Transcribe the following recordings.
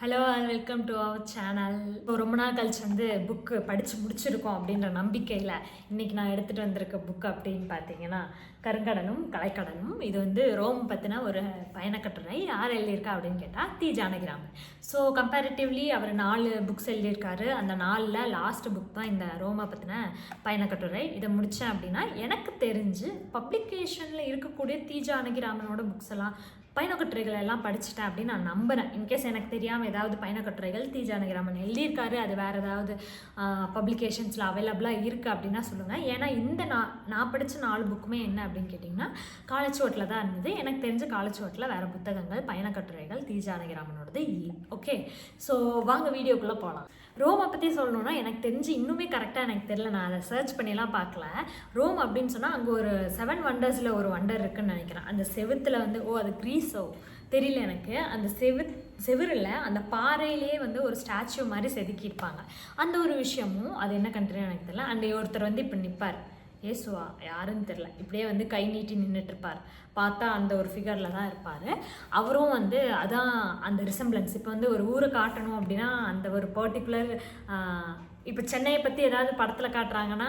Hello and welcome to our channel. இப்போ ரொம்ப நாள் கழிச்சு வந்து புக்கு படித்து முடிச்சிருக்கோம் அப்படின்ற நம்பிக்கையில் இன்றைக்கி நான் எடுத்துகிட்டு வந்திருக்க புக்கு அப்படின்னு பார்த்தீங்கன்னா கருங்கடலும் கலைக்கடலும். இது வந்து ரோம் பற்றின ஒரு பயணக்கட்டுரை. யார் எழுதியிருக்கா அப்படின்னு கேட்டால் தி ஜானகிராமன். ஸோ கம்பேரிட்டிவ்லி அவர் 4 புக்ஸ் எழுதியிருக்காரு. அந்த 4ல் லாஸ்ட் புக் தான் இந்த ரோமை பற்றின பயணக்கட்டுரை. இதை முடித்தேன் அப்படின்னா எனக்கு தெரிஞ்சு பப்ளிகேஷனில் இருக்கக்கூடிய தி ஜானகிராமனோட புக்ஸ் எல்லாம் பயணக்கட்டுரைகள் எல்லாம் படிச்சுட்டேன் அப்படின்னு நான் நம்புகிறேன். இன்கேஸ் எனக்கு தெரியாமல் ஏதாவது பயணக்கட்டுரைகள் தி ஜானகிராமன் எழுதியிருக்காரு, அது வேறு ஏதாவது பப்ளிகேஷன்ஸில் அவைலபிளாக இருக்குது அப்படின்னா சொல்லுங்கள். ஏன்னா இந்த நான் படித்த 4 புக்குமே என்ன அப்படின்னு கேட்டிங்கன்னா காலச்சுவட்டில் தான் இருந்தது. எனக்கு தெரிஞ்ச காலச்சுவட்டில் வேறு புத்தகங்கள் பயணக்கட்டுரைகள் தி ஜானகிராமனோடது இல்லை. ஓகே, ஸோ வாங்க வீடியோக்குள்ளே போகலாம். ரோமை பற்றி சொல்லணுன்னா எனக்கு தெரிஞ்சு இன்னுமே கரெக்டாக எனக்கு தெரியல, நான் அதை சர்ச் பண்ணிலாம் பார்க்கல. ரோம் அப்படின்னு சொன்னால் அங்கே ஒரு 7 வண்டர்ஸில் ஒரு வண்டர் இருக்குதுன்னு நினைக்கிறேன். அந்த செவுத்தில் வந்து அது க்ரீஸோ தெரியல எனக்கு. அந்த செவுரில் அந்த பாறையிலே வந்து ஒரு ஸ்டாச்சு மாதிரி செதுக்கியிருப்பாங்க. அந்த ஒரு விஷயமும் அது என்ன கண்ட்ரின்னு எனக்கு தெரியல. அந்த ஒருத்தர் வந்து இப்போ நிற்பார், ஏசுவா யாருன்னு தெரில, இப்படியே வந்து கை நீட்டி நின்றுட்டுருப்பார். பார்த்தா அந்த ஒரு ஃபிகரில் தான் இருப்பார். அவரும் வந்து அதான் அந்த ரிசம்பிளன்ஸ். இப்போ வந்து ஒரு ஊரை காட்டணும் அப்படின்னா அந்த ஒரு பர்டிகுலர் இப்போ சென்னையை பற்றி ஏதாவது படத்தில் காட்டுறாங்கன்னா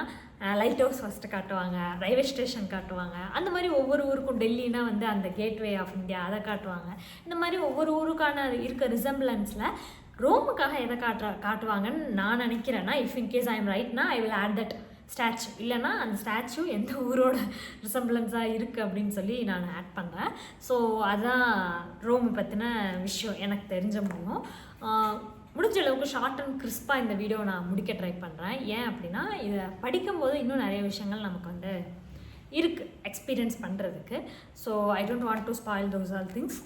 லைட் ஹவுஸ் ஃபஸ்ட்டு காட்டுவாங்க, ரயில்வே ஸ்டேஷன் காட்டுவாங்க. அந்த மாதிரி ஒவ்வொரு ஊருக்கும் டெல்லினா வந்து அந்த கேட்வே ஆஃப் இந்தியா அதை காட்டுவாங்க. இந்த மாதிரி ஒவ்வொரு ஊருக்கான இருக்க ரிசம்பிளன்ஸில் ரோமுக்காக எதை காட்டுவாங்கன்னு நான் நினைக்கிறேன்னா, இஃப் இன்கேஸ் ஐ எம் ரைட்னா I will add that statue. இல்லைனா அந்த ஸ்டாச்சு எந்த ஊரோட ரிசம்பிளன்ஸாக இருக்குது அப்படின்னு சொல்லி நான் ஆட் பண்ணுறேன். ஸோ அதுதான் ரோமை பற்றின விஷயம் எனக்கு தெரிஞ்ச முடியும். முடிஞ்ச அளவுக்கு ஷார்ட் அண்ட் கிறிஸ்பாக இந்த வீடியோ நான் முடிக்க ட்ரை பண்ணுறேன். ஏன் அப்படின்னா இதை படிக்கும்போது இன்னும் நிறைய விஷயங்கள் நமக்கு வந்து இருக்குது எக்ஸ்பீரியன்ஸ் பண்ணுறதுக்கு. So I don't want to spoil those all things.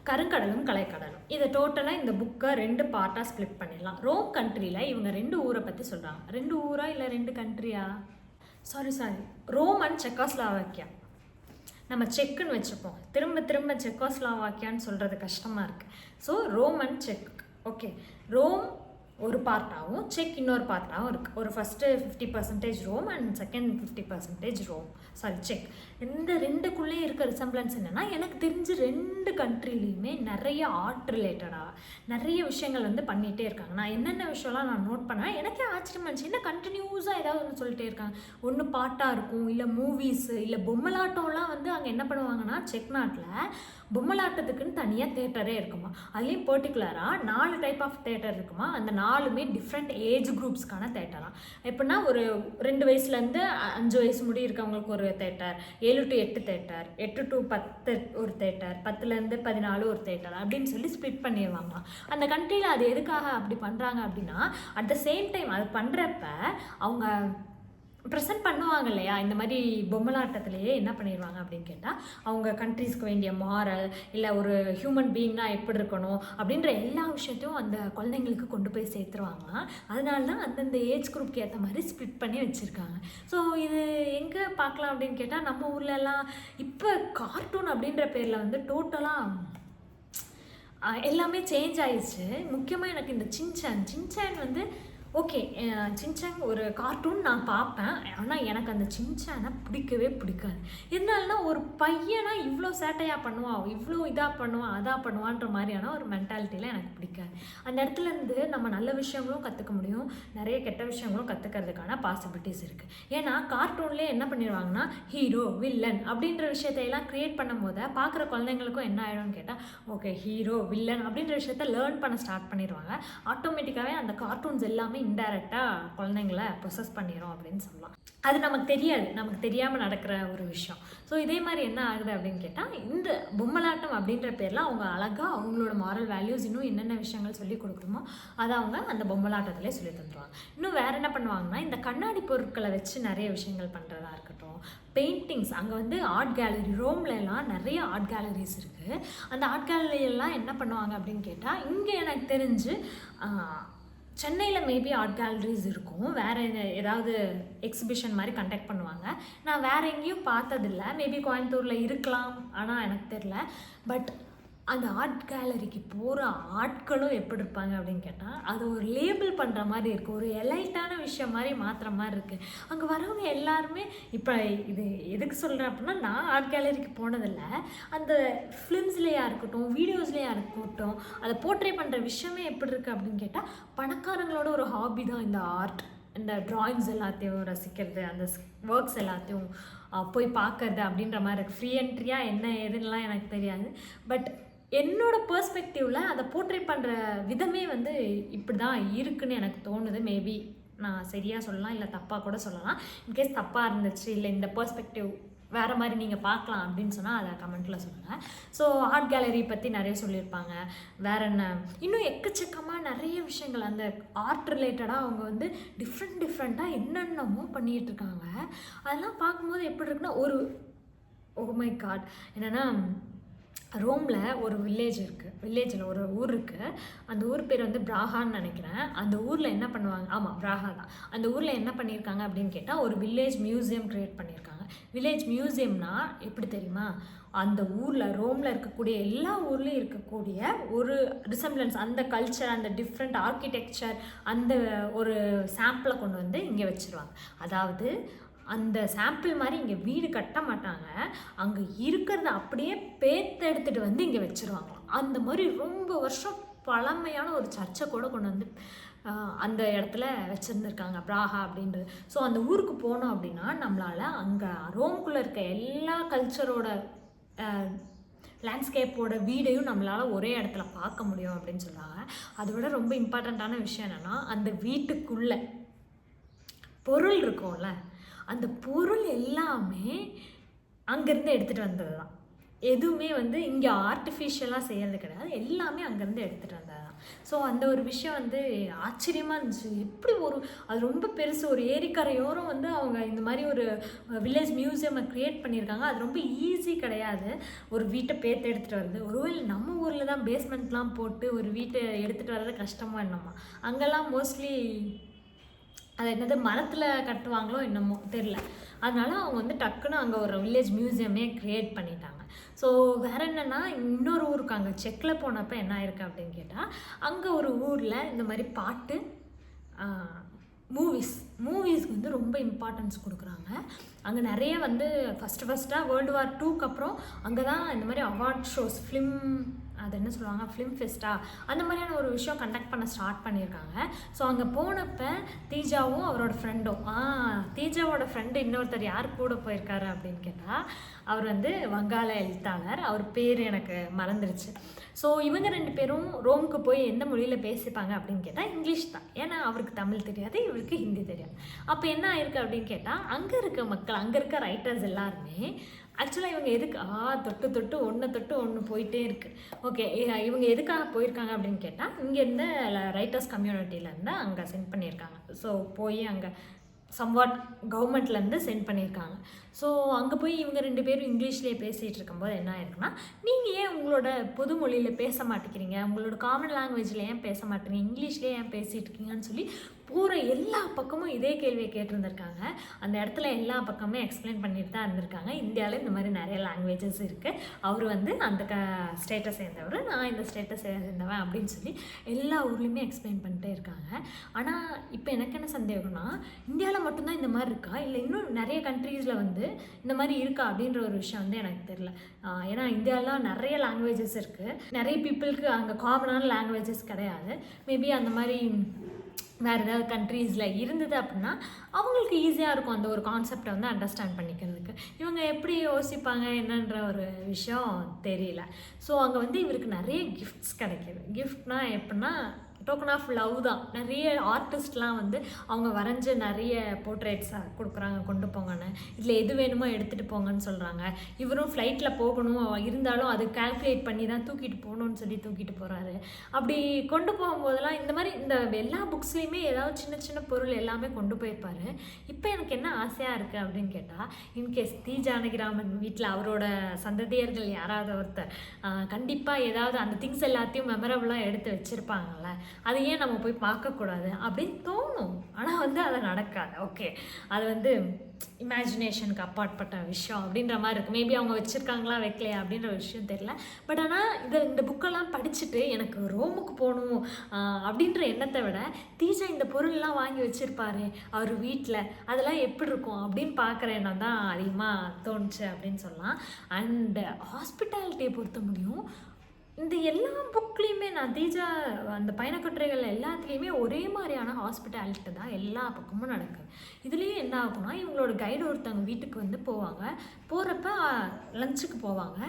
கருங்கடலும் கலைக்கடலும் இதை டோட்டலாக இந்த புக்கை 2 பார்ட்டாக ஸ்ப்ளிட் பண்ணிடலாம். ரோம் கண்ட்ரியில் இவங்க 2 ஊரை பற்றி சொல்கிறாங்க. 2 ஊரா இல்லை 2 கண்ட்ரியா? Sorry Rome and Czechoslovakia. நம்ம செக்குன்னு வச்சுப்போம், திரும்ப திரும்ப செக்கோஸ்லாவாக்கியான்னு சொல்கிறது கஷ்டமாக இருக்குது. ஸோ ரோம் அண்ட் செக். ஓகே, ரோம் ஒரு பார்ட்டாகவும் செக் இன்னொரு பார்ட்டாகவும் இருக்குது. ஒரு first 50% Rome and second 50% Rome செக். இந்த 2க்குள்ளே இருக்க ரிசம்பிளன்ஸ் என்னென்னா, எனக்கு தெரிஞ்சு 2 கண்ட்ரிலையுமே நிறைய ஆர்ட் ரிலேட்டடாக நிறைய விஷயங்கள் வந்து பண்ணிகிட்டே இருக்காங்க. நான் என்னென்ன விஷயம்லாம் நான் நோட் பண்ணேன், எனக்கே ஆச்சரியமா இருந்துச்சு. என்ன கண்டினியூஸாக ஏதாவது ஒன்று சொல்லிட்டே இருக்காங்க. ஒன்று பாட்டாக இருக்கும், இல்லை மூவிஸு, இல்லை பொம்மலாட்டம்லாம் வந்து அங்கே என்ன பண்ணுவாங்கன்னா செக் நாட்டில் பொம்மலாட்டத்துக்குன்னு தனியாக தேட்டரே இருக்குமா. அதுலேயும் பர்டிகுலராக 4 டைப் ஆஃப் தேட்டர் இருக்குமா. அந்த 4மே டிஃப்ரெண்ட் ஏஜ் குரூப்ஸ்க்கான தேட்டராக. எப்படின்னா ஒரு 2 வயசுலேருந்து 5 வயசு முடி இருக்கவங்களுக்கு ஒரு தேட்டர், 7 to 8 தேட்டர், 8 to 10 ஒரு தேட்டர், 10லேருந்து 14 ஒரு தேட்டர் அப்படின்னு சொல்லி ஸ்ப்ளிட் பண்ணிடுவாங்களாம். அந்த கண்ட்ரியில் அது எதுக்காக அப்படி பண்ணுறாங்க அப்படின்னா, அட் த சேம் டைம் அது பண்ணுறப்ப அவங்க ப்ரெசென்ட் பண்ணுவாங்க இல்லையா, இந்த மாதிரி பொம்மலாட்டத்திலேயே என்ன பண்ணிடுவாங்க அப்படின்னு கேட்டால் அவங்க கண்ட்ரீஸ்க்கு வேண்டிய மாரல், இல்லை ஒரு ஹியூமன் பீயிங்னா எப்படி இருக்கணும் அப்படின்ற எல்லா விஷயத்தையும் அந்த குழந்தைங்களுக்கு கொண்டு போய் சேர்த்துருவாங்களாம். அதனால தான் அந்தந்த ஏஜ் குரூப்க்கு ஏற்ற மாதிரி ஸ்ப்ளிட் பண்ணி வச்சுருக்காங்க. ஸோ இது எங்கே பார்க்கலாம் அப்படின்னு கேட்டால் நம்ம ஊர்லலாம் இப்போ கார்ட்டூன் அப்படின்ற பேரில் வந்து டோட்டலாக எல்லாமே சேஞ்ச் ஆயிடுச்சு. முக்கியமாக எனக்கு இந்த சின்சான் வந்து ஓகே, சின்சான் ஒரு கார்ட்டூன் நான் பார்ப்பேன். ஆனால் எனக்கு அந்த சின்சானை பிடிக்கவே பிடிக்காது. எதனாலனா ஒரு பையனா இவ்வளோ சேட்டையாக பண்ணுவான், இவ்வளோ இதாக பண்ணுவான், அதாக பண்ணுவான்ற மாதிரியான ஒரு மென்டாலிட்டியில் எனக்கு பிடிக்காது. அந்த இடத்துலேருந்து நம்ம நல்ல விஷயங்களும் கற்றுக்க முடியும், நிறைய கெட்ட விஷயங்களும் கற்றுக்கிறதுக்கான பாசிபிலிட்டிஸ் இருக்குது. ஏன்னா கார்ட்டூன்லேயே என்ன பண்ணிடுவாங்கன்னா ஹீரோ வில்லன் அப்படின்ற விஷயத்தையெல்லாம் க்ரியேட் பண்ணும் போது பார்க்குற குழந்தைங்களுக்கும் என்ன ஆகிடும்னு கேட்டால் ஓகே ஹீரோ வில்லன் அப்படின்ற விஷயத்த லேர்ன் பண்ண ஸ்டார்ட் பண்ணிடுவாங்க. ஆட்டோமேட்டிக்காகவே அந்த கார்ட்டூன்ஸ் எல்லாமே இன்டைரக்டாக குழந்தைங்களை ப்ரொசஸ் பண்ணிடும் அப்படின்னு சொல்லலாம். அது நமக்கு தெரியாது, நமக்கு தெரியாமல் நடக்கிற ஒரு விஷயம். ஸோ இதே மாதிரி என்ன ஆகுது அப்படின்னு கேட்டால், இந்த பொம்மலாட்டம் அப்படின்ற பேரில் அவங்க அழகாக அவங்களோட மாரல் வேல்யூஸ் இன்னும் என்னென்ன விஷயங்கள் சொல்லி கொடுக்குறோமோ அதை அவங்க அந்த பொம்மலாட்டத்திலே சொல்லி தந்துடுவாங்க. இன்னும் வேறு என்ன பண்ணுவாங்கன்னா, இந்த கண்ணாடி பொருட்களை வச்சு நிறைய விஷயங்கள் பண்ணுறதா இருக்கட்டும், பெயிண்டிங்ஸ். அங்கே வந்து ஆர்ட் கேலரி, ரோம்லலாம் நிறைய ஆர்ட் கேலரிஸ் இருக்குது. அந்த ஆர்ட் கேலரியெல்லாம் என்ன பண்ணுவாங்க அப்படின்னு கேட்டால், இங்கே எனக்கு தெரிஞ்சு சென்னையில் மேபி ஆர்ட் கேலரிஸ் இருக்கும், வேறு ஏதாவது எக்ஸிபிஷன் மாதிரி கண்டக்ட் பண்ணுவாங்க. நான் வேறு எங்கேயும் பார்த்ததில்ல, மேபி கோயம்புத்தூரில் இருக்கலாம், ஆனால் எனக்கு தெரில. பட் அந்த ஆர்ட் கேலரிக்கு போகிற ஆட்களும் எப்படி இருப்பாங்க அப்படின்னு கேட்டால், அது ஒரு லேபிள் பண்ணுற மாதிரி இருக்குது. ஒரு எலைட்டான விஷயம் மாதிரி மாற்றுற மாதிரி இருக்குது. அங்கே வரவங்க எல்லாருமே இப்போ இது எதுக்கு சொல்கிறேன் அப்படின்னா, நான் ஆர்ட் கேலரிக்கு போனதில்லை. அந்த ஃபிலிம்ஸ்லேயா இருக்கட்டும், வீடியோஸ்லேயா இருக்கட்டும், அதை போர்ட்ரே பண்ணுற விஷயமே எப்படி இருக்குது அப்படின்னு கேட்டால், பணக்காரங்களோட ஒரு ஹாபி தான் இந்த ஆர்ட். இந்த ட்ராயிங்ஸ் எல்லாத்தையும் ரசிக்கிறது, அந்த ஒர்க்ஸ் எல்லாத்தையும் போய் பார்க்கறது அப்படின்ற மாதிரி இருக்குது. ஃப்ரீ என்ட்ரியாக என்ன ஏதுன்னெலாம் எனக்கு தெரியாது. பட் என்னோட பெர்ஸ்பெக்டிவில் அதை போர்ட்ரேட் பண்ணுற விதமே வந்து இப்படி தான் இருக்குன்னு எனக்கு தோணுது. மேபி நான் சரியாக சொல்லலாம், இல்லை தப்பாக கூட சொல்லலாம். இன்கேஸ் தப்பாக இருந்துச்சு, இல்லை இந்த பெர்ஸ்பெக்டிவ் வேறு மாதிரி நீங்கள் பார்க்கலாம் அப்படின்னு சொன்னால் அதை கமெண்ட்டில் சொல்லுங்கள். ஸோ ஆர்ட் கேலரி பற்றி நிறைய சொல்லியிருப்பாங்க. வேறு என்ன, இன்னும் எக்கச்சக்கமாக நிறைய விஷயங்கள் அந்த ஆர்ட் ரிலேட்டடாக அவங்க வந்து டிஃப்ரெண்ட்டாக என்னென்னமோ பண்ணிகிட்டு இருக்காங்க. அதெல்லாம் பார்க்கும்போது எப்படி இருக்குன்னா, ஒரு ஓ மை காட், என்னென்னா ரோமில் ஒரு வில்லேஜ் இருக்குது. வில்லேஜில் ஒரு ஊர் இருக்குது. அந்த ஊர் பேர் வந்து பிராகான்னு நினைக்கிறேன். அந்த ஊரில் என்ன பண்ணுவாங்க, ஆமாம் பிராகா தான். அந்த ஊரில் என்ன பண்ணியிருக்காங்க அப்படின்னு கேட்டால், ஒரு வில்லேஜ் மியூசியம் க்ரியேட் பண்ணியிருக்காங்க. வில்லேஜ் மியூசியம்னா எப்படி தெரியுமா, அந்த ஊரில் ரோமில் இருக்கக்கூடிய எல்லா ஊர்லேயும் இருக்கக்கூடிய ஒரு ரிசம்பிளன்ஸ், அந்த கல்ச்சர், அந்த டிஃப்ரெண்ட் ஆர்கிடெக்சர், அந்த ஒரு சாம்பிளை கொண்டு வந்து இங்கே வச்சுருவாங்க. அதாவது அந்த சாம்பிள் மாதிரி இங்கே வீடு கட்ட மாட்டாங்க, அங்கே இருக்கிறத அப்படியே எடுத்துகிட்டு வந்து இங்கே வச்சுருவாங்களாம். அந்த மாதிரி ரொம்ப வருஷம் பழமையான ஒரு சர்ச்சை கூட கொண்டு வந்து அந்த இடத்துல வச்சுருந்துருக்காங்க, பிராகா அப்படின்றது. ஸோ அந்த ஊருக்கு போனோம் அப்படின்னா நம்மளால் அங்கே ரோம்குள்ளே இருக்க எல்லா கல்ச்சரோட லேண்ட்ஸ்கேப்போட வீடையும் நம்மளால் ஒரே இடத்துல பார்க்க முடியும் அப்படின்னு சொல்கிறாங்க. அதை விட ரொம்ப இம்பார்ட்டண்ட்டான விஷயம் என்னென்னா, அந்த வீட்டுக்குள்ளே பொருள் இருக்கும்ல, அந்த பொருள் எல்லாமே அங்கேருந்து எடுத்துகிட்டு வந்தது தான். எதுவுமே வந்து இங்கே ஆர்டிஃபிஷியலாக செய்கிறது கிடையாது, எல்லாமே அங்கேருந்து எடுத்துகிட்டு வந்தது தான். ஸோ அந்த ஒரு விஷயம் வந்து ஆச்சரியமாக இருந்துச்சு. எப்படி அது ரொம்ப பெருசு, ஒரு ஏரிக்கரையோரம் வந்து அவங்க இந்த மாதிரி ஒரு வில்லேஜ் மியூசியமை க்ரியேட் பண்ணியிருக்காங்க. அது ரொம்ப ஈஸி கிடையாது, ஒரு வீட்டை எடுத்துகிட்டு வருது. ஒருவேளை நம்ம ஊரில் தான் பேஸ்மெண்ட்லாம் போட்டு ஒரு வீட்டை எடுத்துகிட்டு வர்றது கஷ்டமாக என்னம்மா, அங்கெல்லாம் மோஸ்ட்லி அது என்னது மரத்தில் கட்டுவாங்களோ என்னமோ தெரில. அதனால அவங்க வந்து டக்குன்னு அங்கே ஒரு வில்லேஜ் மியூசியமே க்ரியேட் பண்ணிட்டாங்க. ஸோ வேறு என்னென்னா, இன்னொரு ஊருக்கு அங்கே செக்கில் போனப்போ என்ன ஆயிருக்கு அப்படின்னு கேட்டால், அங்கே ஒரு ஊரில் இந்த மாதிரி பாட்டு, மூவிஸ்க்கு வந்து ரொம்ப இம்பார்ட்டன்ஸ் கொடுக்குறாங்க. அங்கே நிறைய வந்து ஃபஸ்ட்டாக வேர்ல்டு வார் 2க்கு அப்புறம் அங்கே தான் இந்த மாதிரி அவார்ட் ஷோஸ், அது என்ன சொல்லுவாங்க, ஃபிலிம் ஃபெஸ்ட்டா, அந்த மாதிரியான ஒரு விஷயம் கண்டக்ட் பண்ண ஸ்டார்ட் பண்ணியிருக்காங்க. ஸோ அங்கே போனப்போ தீஜாவும் அவரோட ஃப்ரெண்டும், தீஜாவோட ஃப்ரெண்டு இன்னொருத்தர் யார் கூட போயிருக்காரு அப்படின்னு கேட்டால், அவர் வந்து வங்காள எழுத்தாளர், அவர் பேர் எனக்கு மறந்துருச்சு. ஸோ இவங்க 2 பேரும் ரோமுக்கு போய் எந்த மொழியில் பேசிப்பாங்க அப்படின்னு கேட்டால் இங்கிலீஷ் தான். ஏன்னா அவருக்கு தமிழ் தெரியாது, இவருக்கு ஹிந்தி தெரியாது. அப்போ என்ன ஆயிருக்கு அப்படின்னு கேட்டால், அங்கே இருக்க மக்கள், அங்கே இருக்க ரைட்டர்ஸ் எல்லாருமே ஆக்சுவலாக இவங்க எதுக்கு தொட்டு ஒன்று போயிட்டே இருக்குது. ஓகே, இவங்க எதுக்காக போயிருக்காங்க அப்படின்னு கேட்டால், இங்கேருந்து ரைட்டர்ஸ் கம்யூனிட்டியிலேருந்து அங்கே சென்ட் பண்ணியிருக்காங்க. ஸோ போய் அங்கே சம்வாட் கவர்மெண்ட்லேருந்து சென்ட் பண்ணியிருக்காங்க. ஸோ அங்கே போய் இவங்க 2 பேரும் இங்கிலீஷ்லேயே பேசிகிட்டு இருக்கும்போது என்ன ஆயிருக்குன்னா, நீங்கள் ஏன் உங்களோட பொது மொழியில் பேச மாட்டேங்கிறீங்க, உங்களோட காமன் லாங்குவேஜில் ஏன் பேச மாட்டேங்கிறீங்க, இங்கிலீஷ்லேயே ஏன் பேசிகிட்டு இருக்கீங்கன்னு சொல்லி போகிற எல்லா பக்கமும் இதே கேள்வியை கேட்டிருந்திருக்காங்க. அந்த இடத்துல எல்லா பக்கமே எக்ஸ்பிளைன் பண்ணிட்டு தான் இருந்திருக்காங்க. இந்தியாவில் இந்த மாதிரி நிறைய லாங்குவேஜஸ் இருக்குது, அவர் வந்து அந்த ஸ்டேட்டை சேர்ந்தவர், நான் இந்த ஸ்டேட்டை சேர்ந்தவன் அப்படின்னு சொல்லி எல்லா ஊர்லேயுமே எக்ஸ்பிளைன் பண்ணிட்டே இருக்காங்க. ஆனால் இப்போ எனக்கு என்ன சந்தேகம்னா, இந்தியாவில் மட்டும்தான் இந்த மாதிரி இருக்கா, இல்லை இன்னும் நிறைய கண்ட்ரீஸில் வந்து இந்த மாதிரி இருக்கா அப்படின்ற ஒரு விஷயம் வந்து எனக்கு தெரியல. ஏன்னா இந்தியாவில் நிறைய லாங்குவேஜஸ் இருக்குது, நிறைய பீப்புளுக்கு அங்கே காமனான லாங்குவேஜஸ் கிடையாது. மேபி அந்த மாதிரி வேறு ஏதாவது கண்ட்ரீஸில் இருந்தது அப்படின்னா அவங்களுக்கு ஈஸியாக இருக்கும் அந்த ஒரு கான்செப்டை வந்து அண்டர்ஸ்டாண்ட் பண்ணிக்கிறதுக்கு. இவங்க எப்படி யோசிப்பாங்க என்னன்ற ஒரு விஷயம் தெரியல. ஸோ அங்கே வந்து இவருக்கு நிறைய கிஃப்ட்ஸ் கிடைக்கிது. கிஃப்ட்னா எப்படின்னா, டோக்கன் ஆஃப் லவ் தான். நிறைய ஆர்டிஸ்ட்லாம் வந்து அவங்க வரைஞ்ச நிறைய போர்ட்ரேட்ஸாக கொடுக்குறாங்க, கொண்டு போங்கன்னு, இதில் எது வேணுமோ எடுத்துகிட்டு போங்கன்னு சொல்கிறாங்க. இவரும் ஃப்ளைட்டில் போகணும், இருந்தாலும் அது கால்குலேட் பண்ணி தான் தூக்கிட்டு போகணுன்னு சொல்லி தூக்கிட்டு போகிறாரு. அப்படி கொண்டு போகும்போதெல்லாம் இந்த மாதிரி இந்த எல்லா புக்ஸ்லேயுமே ஏதாவது சின்ன சின்ன பொருள் எல்லாமே கொண்டு போயிருப்பார். இப்போ எனக்கு என்ன ஆசையாக இருக்குது அப்படின்னு கேட்டால், இன்கேஸ் தி ஜானகிராமன் வீட்டில் அவரோட சந்ததியர்கள் யாராவது ஒருத்தர் கண்டிப்பாக ஏதாவது அந்த திங்ஸ் எல்லாத்தையும் மெமரபுளாக எடுத்து வச்சுருப்பாங்கள்ல, அது ஏன் நம்ம போய் பார்க்கக்கூடாது அப்படின்னு தோணும். ஆனால் வந்து அது நடக்காது. ஓகே, அது வந்து இமேஜினேஷனுக்கு அப்பாற்பட்ட விஷயம் அப்படின்ற மாதிரி இருக்குது. மேபி அவங்க வச்சுருக்காங்களா வைக்கலையா அப்படின்ற ஒரு விஷயம் தெரியல. பட் ஆனால் இந்த புக்கெல்லாம் படிச்சுட்டு எனக்கு ரோமுக்கு போகணும் அப்படின்ற எண்ணத்தை விட தீஜா இந்த பொருள்லாம் வாங்கி வச்சுருப்பாரு அவர் வீட்டில், அதெல்லாம் எப்படி இருக்கும் அப்படின்னு பார்க்குற எண்ணம் தான் அதிகமாக தோணுச்சு அப்படின்னு சொல்லலாம். அண்டு ஹாஸ்பிட்டாலிட்டியை பொறுத்த முடியும் இந்த எல்லா புக்லேயுமே நான் தீஜா அந்த பயணக்கட்டுரைகள் எல்லாத்துலேயுமே ஒரே மாதிரியான ஹாஸ்பிட்டாலிட்டி தான் எல்லா பக்கமும் நடக்குது. இதுலேயும் என்ன ஆகும்னா, இவங்களோட கைடு ஒருத்தவங்க வீட்டுக்கு வந்து போவாங்க. போகிறப்ப லஞ்சுக்கு போவாங்க.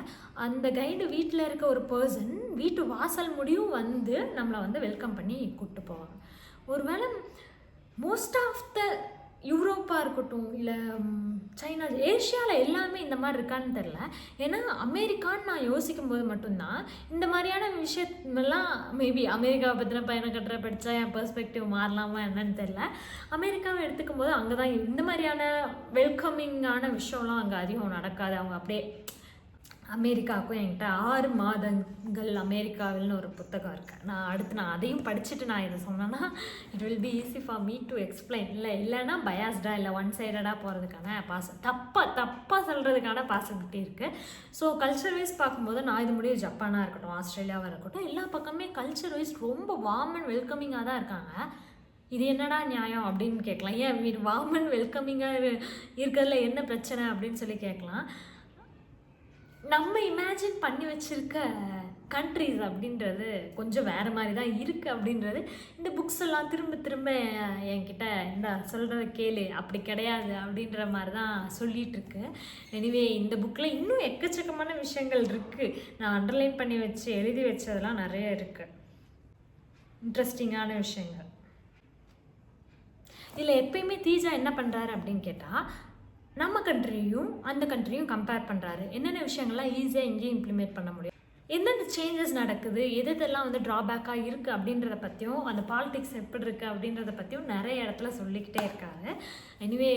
அந்த கைடு வீட்டில் இருக்க ஒரு பர்சன் வீட்டு வாசல் முடியும் வந்து நம்மளை வந்து வெல்கம் பண்ணி கூப்பிட்டு போவாங்க. ஒருவேளை மோஸ்ட் ஆஃப் த யூரோப்பாக இருக்கட்டும், இல்லை சைனா, ஏஷியாவில் எல்லாமே இந்த மாதிரி இருக்கான்னு தெரில. ஏன்னா அமெரிக்கான்னு நான் யோசிக்கும் போது மட்டும்தான் இந்த மாதிரியான விஷயமெல்லாம், மேபி அமெரிக்காவை பற்றின பயணக்கட்டுரை படித்தா என் பெர்ஸ்பெக்டிவ் மாறலாமா என்னன்னு தெரில. அமெரிக்காவை எடுத்துக்கும் போது அங்கே தான் இந்த மாதிரியான வெல்கமிங்கான விஷயம்லாம் அங்கே அதிகம் நடக்காது. அவங்க அப்படியே அமெரிக்காவுக்கும் என்கிட்ட 6 மாதங்கள் அமெரிக்காவில்னு ஒரு புத்தகம் இருக்குது. நான் அதையும் படிச்சுட்டு நான் இதை சொன்னேன்னா it will be easy for me to explain. இல்லைன்னா பயாஸ்டாக இல்லை ஒன் சைடடாக போகிறதுக்கான தப்பாக சொல்கிறதுக்கான பாசிபிலிட்டி இருக்குது. ஸோ கல்ச்சர் வைஸ் பார்க்கும்போது நான் இது முடியும் ஜப்பானாக இருக்கட்டும், ஆஸ்திரேலியாவாக இருக்கட்டும், எல்லா பக்கமே கல்ச்சர் வைஸ் ரொம்ப வார்ம் அண்ட் வெல்கமிங்காக தான் இருக்காங்க. இது என்னடா நியாயம் அப்படின்னு கேட்கலாம். ஏன் வார்ம் அண்ட் வெல்கமிங்காக இருக்கிறதுல என்ன பிரச்சனை அப்படின்னு சொல்லி கேட்கலாம். நம்ம இமேஜின் பண்ணி வச்சுருக்க கண்ட்ரிஸ் அப்படின்றது கொஞ்சம் வேறு மாதிரி தான் இருக்குது அப்படின்றது இந்த புக்ஸ் எல்லாம் திரும்ப திரும்ப என்கிட்ட இந்த சொல்கிறத கேளு, அப்படி கிடையாது அப்படின்ற மாதிரி தான் சொல்லிகிட்ருக்கு. எனிவே இந்த புக்கில் இன்னும் எக்கச்சக்கமான விஷயங்கள் இருக்குது. நான் அண்டர்லைன் பண்ணி வச்சு எழுதி வச்சதெல்லாம் நிறைய இருக்குது, இன்ட்ரெஸ்டிங்கான விஷயங்கள். இதில் எப்பயுமே தீஜா என்ன பண்ணுறாரு அப்படின்னு கேட்டால், நம்ம கண்ட்ரியும் அந்த கண்ட்ரியும் கம்பேர் பண்ணுறாரு. என்னென்ன விஷயங்கள்லாம் ஈஸியாக இங்கேயும் இம்ப்ளிமெண்ட் பண்ண முடியும், எந்தெந்த சேஞ்சஸ் நடக்குது, எதெல்லாம் வந்து ட்ராபேக்காக இருக்குது அப்படின்றத பற்றியும், அந்த பாலிடிக்ஸ் எப்படி இருக்குது அப்படின்றத பற்றியும் நிறைய இடத்துல சொல்லிக்கிட்டே இருக்காரு. எனிவே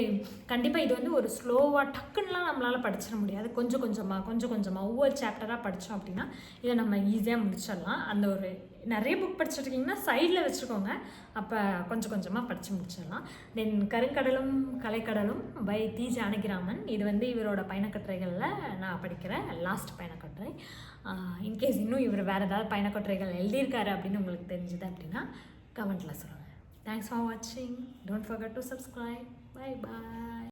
கண்டிப்பாக இது வந்து ஒரு ஸ்லோவாக டக்குன்னெலாம் நம்மளால் படிச்சிட முடியாது. கொஞ்சம் கொஞ்சமாக ஒவ்வொரு சாப்டராக படித்தோம் அப்படின்னா இதை நம்ம ஈஸியாக முடிச்சிடலாம். அந்த ஒரு நிறைய புக் படிச்சுட்ருக்கீங்கன்னா சைடில் வச்சுக்கோங்க, அப்போ கொஞ்சம் கொஞ்சமாக படித்து முடிச்சிடலாம். தென் கருங்கடலும் கலைக்கடலும் பை தி ஜானகிராமன். இது வந்து இவரோட பயணக்கட்டுரைகளில் நான் படிக்கிற லாஸ்ட் பயணக்கட்டுரை. இன்கேஸ் இன்னும் இவர் வேறு ஏதாவது பயணக்கட்டுரைகள் எழுதியிருக்காரு அப்படின்னு உங்களுக்கு தெரிஞ்சுது அப்படின்னா கமெண்ட்டில் சொல்லுங்கள். தேங்க்ஸ் ஃபார் வாட்சிங். Don't forget to subscribe. Bye bye.